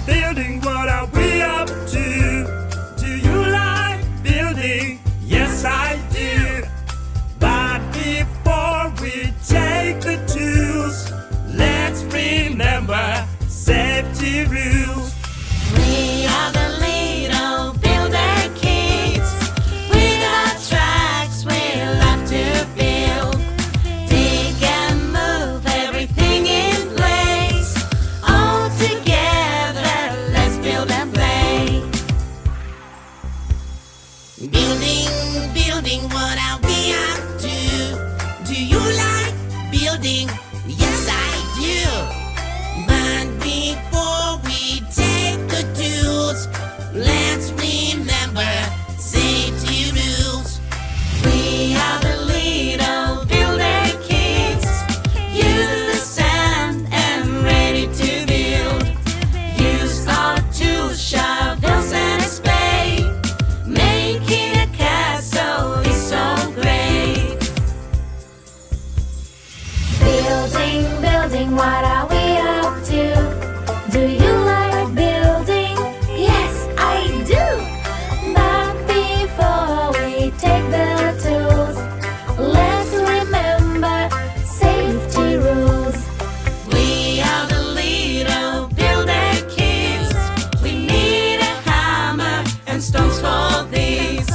Building, what are we up to? Do you like building? Yes, I do. But before we take the tools, let's remember safety rules. We are the little builder kids. We got tracks we love to build. Dig and move everything in place. All together, let's build and play. Building, what are we up to? Do you like building? Yes, I do. But before we take the tools, let's remember safety rules. We are the little builder kids. Use the sand and ready to build. Use our tools, shovels and a spade. Making a castle is so great. Building, what are we up to? Do you like building? Yes, I do. But before we take the tools, let's remember safety rules. We are the little builder kids. We need a hammer and stones for these.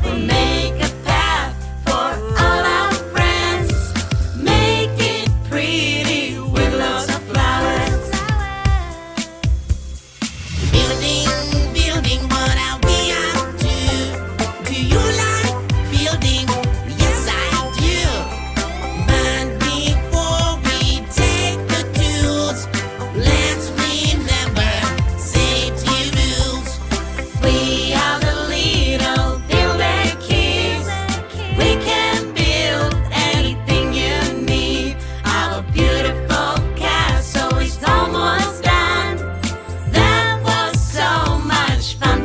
We'll make a path for all our friends. Make it pretty with lots of flowers. Building, what are we up to? Do you like building? Yes, I do. But before we take the tools, let's remember safety rules. We are the little builder kids. We can build anything you need. Our beautiful castle is almost done. That was so much fun.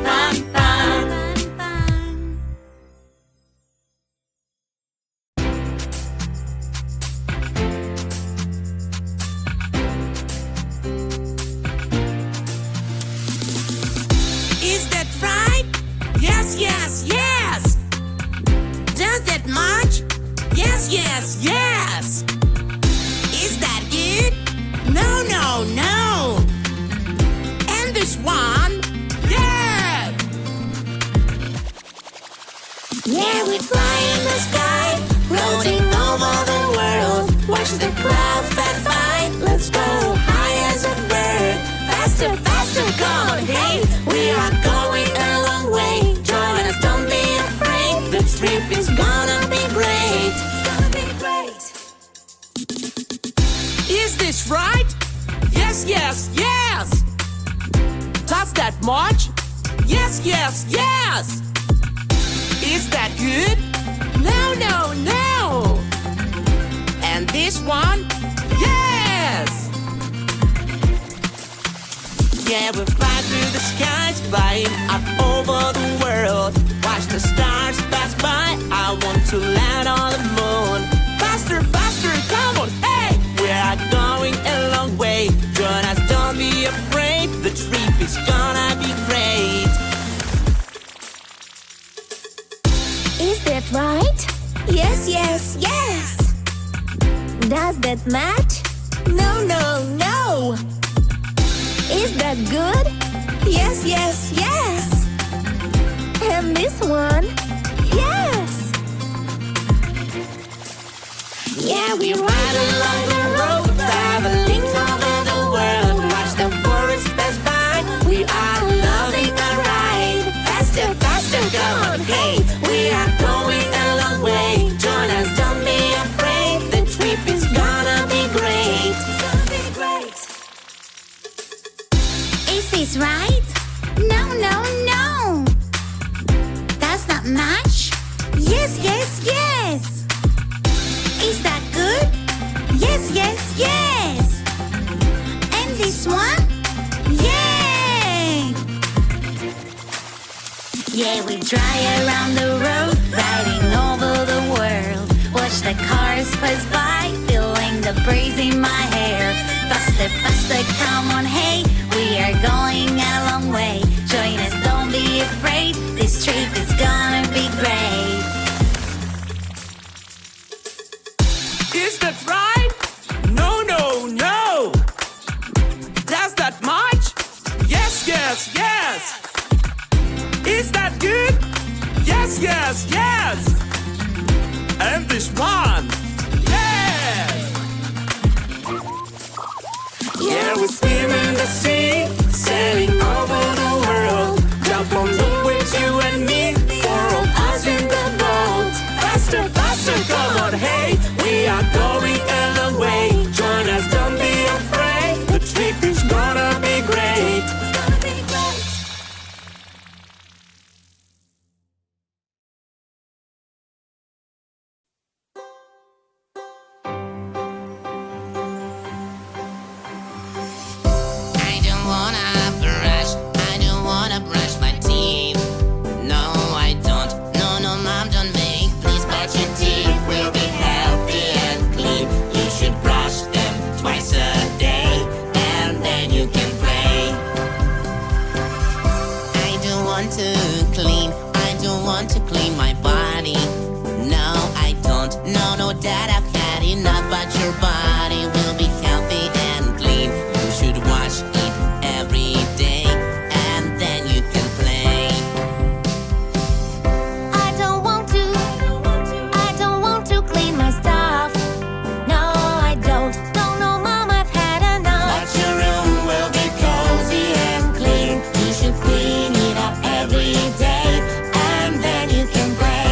Is that right? Yes. Does that match? Yes. Is that good? No. And this one? Yeah! Yeah, we fly in the sky, floating over the world. Watch the clouds pass by. Let's go high as a bird. Faster, come on, hey. We are going a long way. Join us, don't be afraid. The trip is gonna be great. Is this right? Yes. Does that match? Yes. Is that good? No. And this one? Yes! Yeah, we fly through the skies, flying up over the world. Watch the stars pass by. I want to land on the moon. Faster, come on, hey! We are going a long way. Join us, don't be afraid. The trip is gonna be great. Is that right? Yes. Does that match? No. Is that good? Yes. And this one? Yes. Yeah, we ride along the road, traveling over the world. Watch the forest pass by. We are loving our ride. Faster, come on, hey. We are going a long way. Join us, don't be afraid. The trip is gonna be great. Is this right? No. That's not much. Yes. Is that good? Yes. And this one? Yay! Yeah, we drive around the road, riding over the world. Watch the cars pass by, feeling the breeze in my hair. Faster, come on, hey. We Yes! And this one! Yes! Yeah, we swim in the sea, sailing over the world. Jump on the waves, you and me, for all us in the boat. Faster, faster, come on, hey! We are going away. Join us, don't be afraid. The trip is gonna be great. It's gonna be great. I don't wanna brush my teeth. No, I don't. No, no, mom, don't make. Please brush your teeth. Will be healthy and clean. You should brush them twice a day, and then you can play. I don't want to clean. I don't want to clean my body. No, I don't. No, no, Dad, I've had enough. But your body will be healthy and clean. You should wash it every day, and then you can play. I don't want to clean my stuff. No, I don't. No, no, Mom, I've had enough. But your room will be cozy and clean. You should clean it up every day, and then you can play.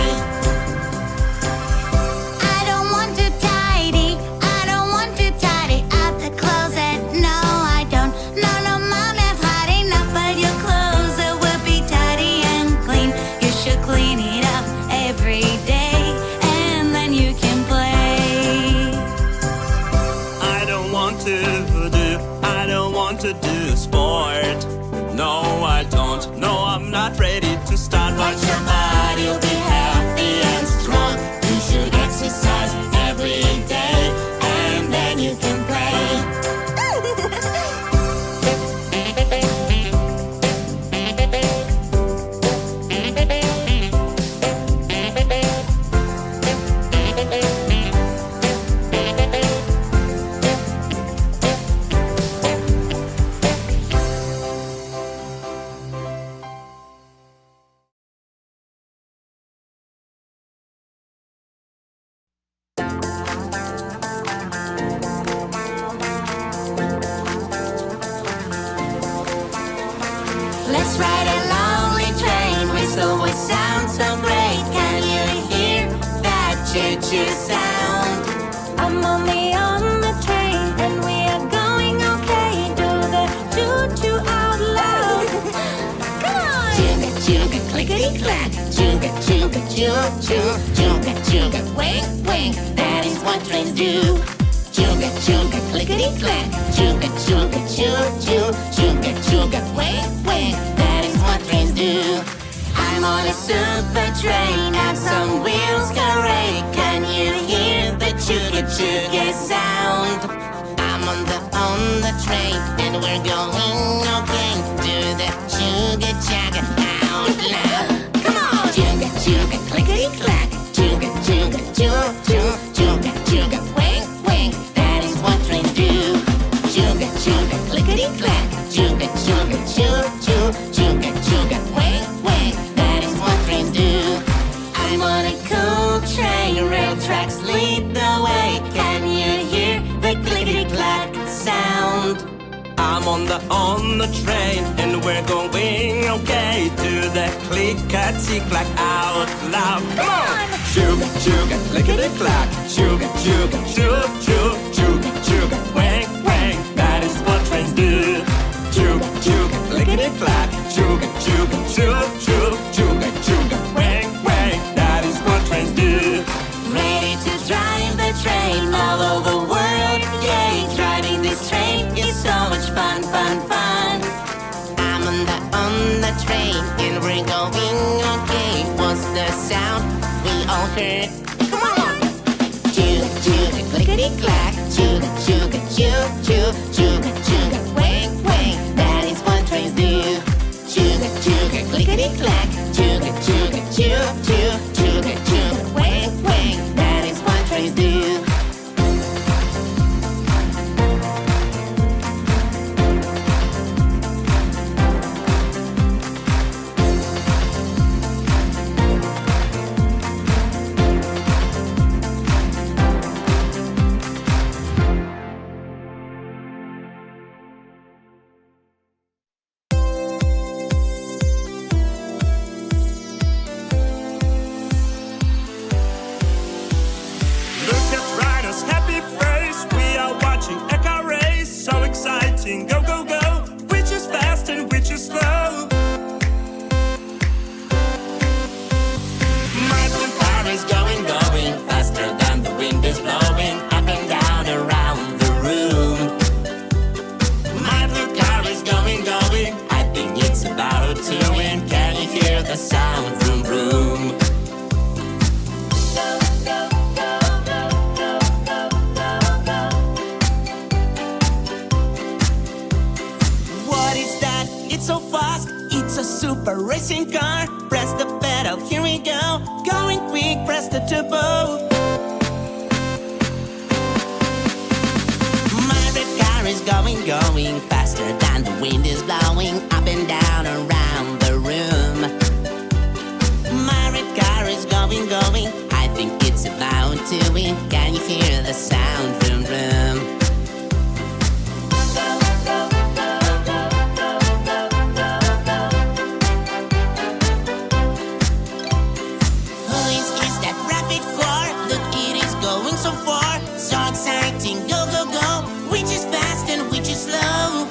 I don't want to tidy. I don't want to tidy up the closet. No, I don't. No, no, Mom, I've had enough. But your closet will be tidy and clean. You should clean it up every day, and then you can play. I don't want to do sport. No, I don't. No, I'm not ready to start. But your body will be healthy and strong. You should exercise every day, and then you can play. Let's ride a lonely train. Whistle would sound so great. Can you hear that choo-choo sound? I'm on the train, and we are going okay. Do the choo-choo out loud. Come on! Chugga chugga clickety clack, chugga chugga choo choo, chugga chugga wink wink. That is what trains do. Chugga chugga clickety clack, chugga chugga choo choo, chugga chugga wink wink. That is what trains do. I'm on a super train, and some wheels go rake. Can you hear the chugga-chugga sound? I'm on the train, and we're going okay. Do the chugga chugga out loud. Come on! Chugga chugga clickety clack, chugga chugga choo choo, chugga chugga wink wink. That is what trains do. Chugga chugga clickety clack, chugga chugga choo choo, chugga chugga wink wink. That is what trains do. I'm on a cool train, rail tracks lead the way. Can you hear the clickety-clack sound? I'm on the train, and we're going okay. To the click-a-tick-clack out loud. Come on! Chugga chugga clickety clack, chugga chugga choo choo, chugga chugga wink wink. That is what trains do. Chugga chugga clickety clack, chugga chugga choo choo, chugga chugga wink wink. That is what trains do. Ready to drive the train all over the world. Yay! Driving this train is so much fun, fun, fun. I'm on the train, and we're going okay. What's the sound we all heard? Come on! Chugga chugga clickety clack, chugga chugga choo choo, chugga chugga wink wink. That is what trains do. Chugga chugga clickety clack, chugga chugga choo choo, chugga chugga wink wink. That is what trains do. going faster than the wind is blowing up and down around the room. My red car is going, I think it's about to win. Can you hear the sound? Vroom, vroom. Who is that rapid car? Look, it is going so far. So exciting, go, go, go. Which is fast and which is slow?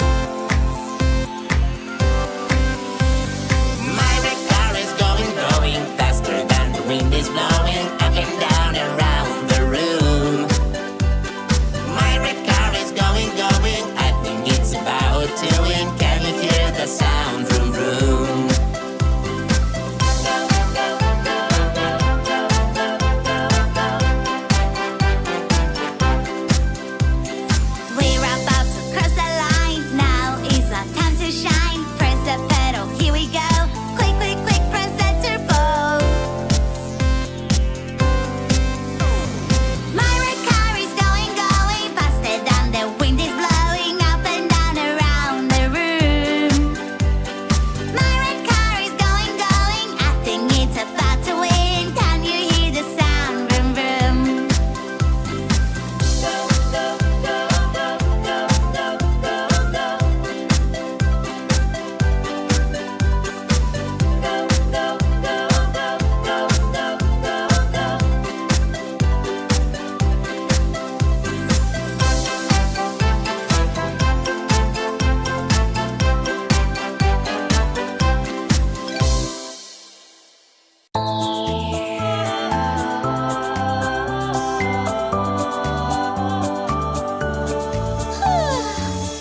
My red car is going faster than the wind is blowing up and down around the room. My red car is going, I think it's about to win. Can you hear the sound? Vroom, vroom. We're about to cross the line. Now is our time to shine. Press the pedal, here we go. Quick, quick, quick, press that turbo. My red car is going faster than the wind is blowing up and down around the room. My red car is going, I think it's about to win. Can you hear the sound? Vroom, vroom.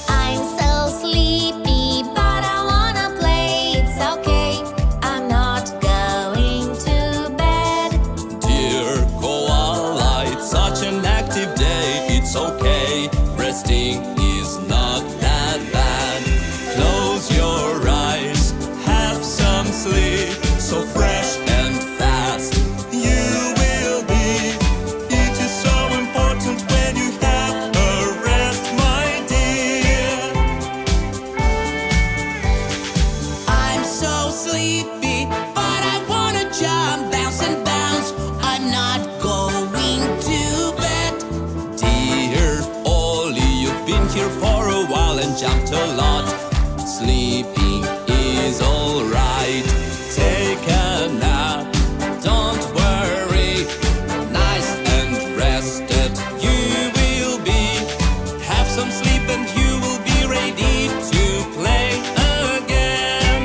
I'm so sleepy, but I wanna play. It's okay, I'm not going to bed. Dear koala, it's such an active day. It's okay, resting is not that bad. Close your eyes, have some sleep, so fresh and fast you will be. It is so important when you have a rest, my dear. I'm so sleepy, but I wanna jump, bounce and bounce. I'm not going to bed. Dear Ollie, you've been here for a while and jumped a lot. Sleeping is alright. Take a nap, don't worry. Nice and rested you will be. Have some sleep and you will be ready to play again.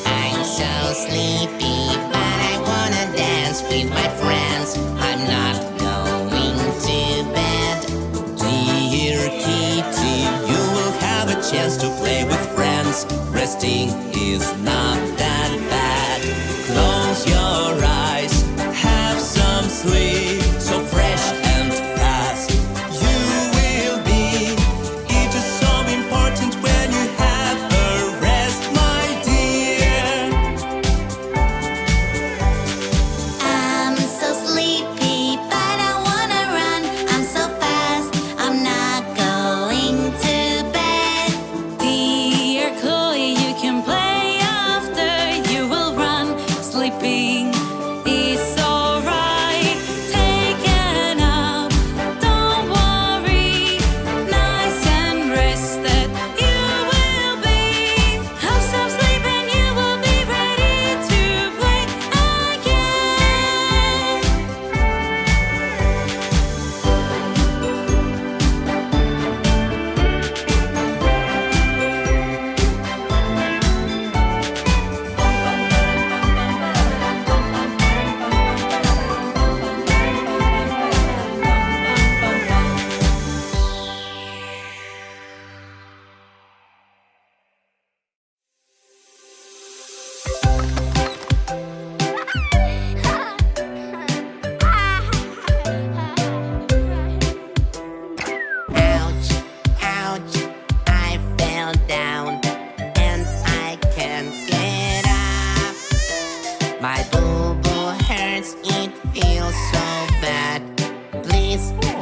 I'm so sleepy, but I wanna dance with my friends. I'm not going to bed. Dear Kitty, you will have a chance to play with friends. Resting is not that bad. Close your eyes, have some sleep, so fresh and fast you will be. It is so important when you have a rest, my dear. I'm so sleepy, but I wanna run. I'm so fast, I'm not going to bed. Dear Chloe, you can play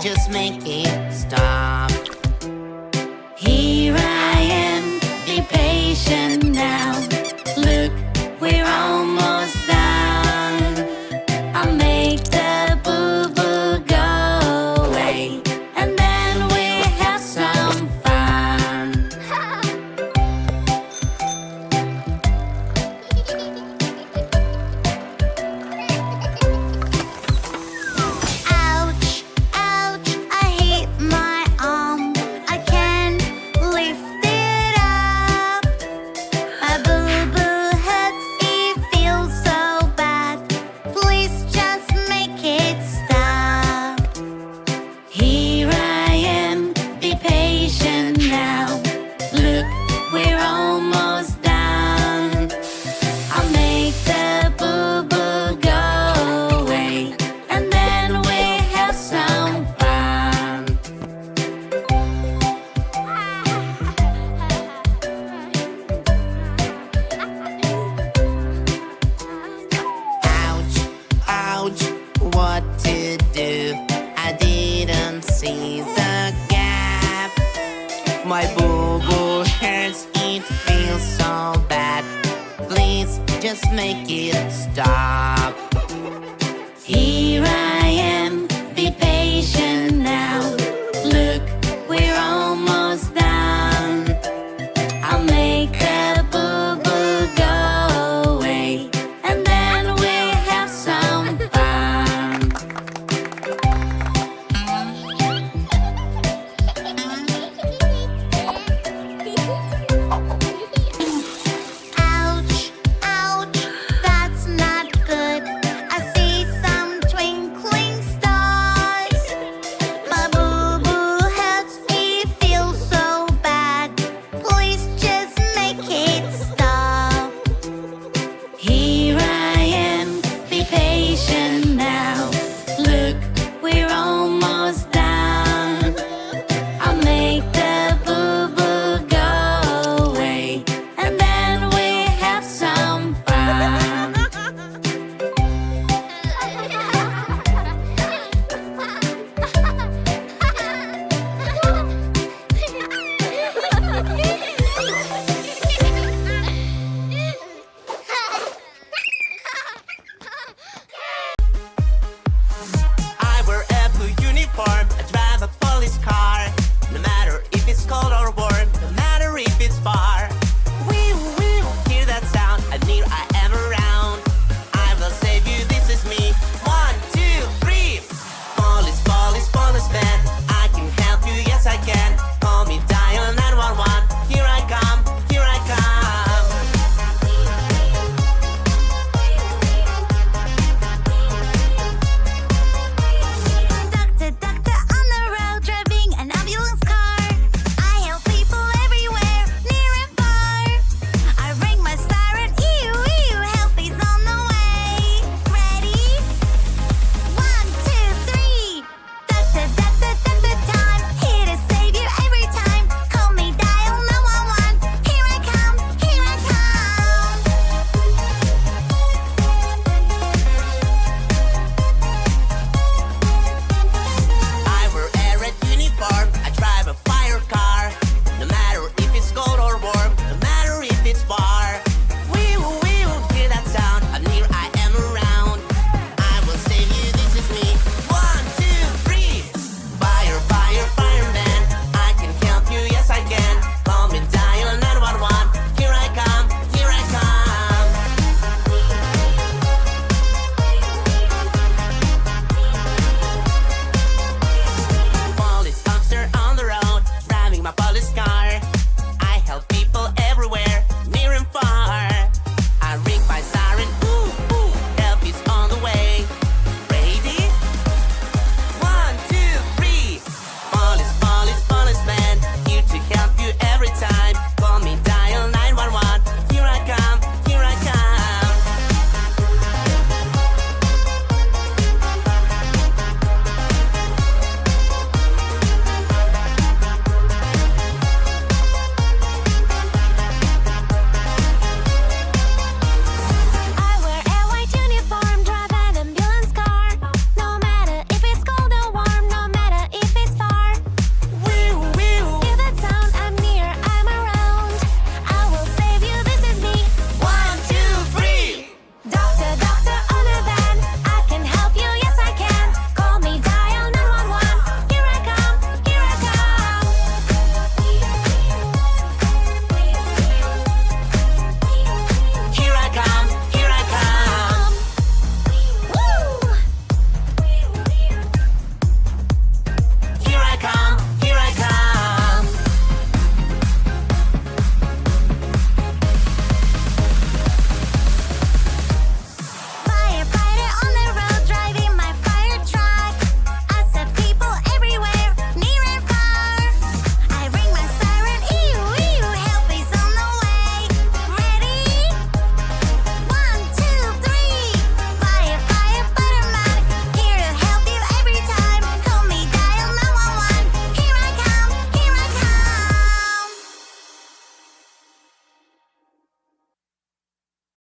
just make it stop. Here I am, be patient now. Look, we're almost done. I'll make the boo-boo go away, and then we'll have some fun. Ouch, ouch, I hit my arm. I can't lift it up. My boo-boo hurts, it feels so bad. Please just make it stop. Here I am, be patient now. Look, we're almost done. I'll make the boo-boo go away, and then we'll have some fun. Ouch, ouch, what to do? I didn't see the gap. My boo-boo hurts, it feels so bad. Please just make it stop. Here I am, be patient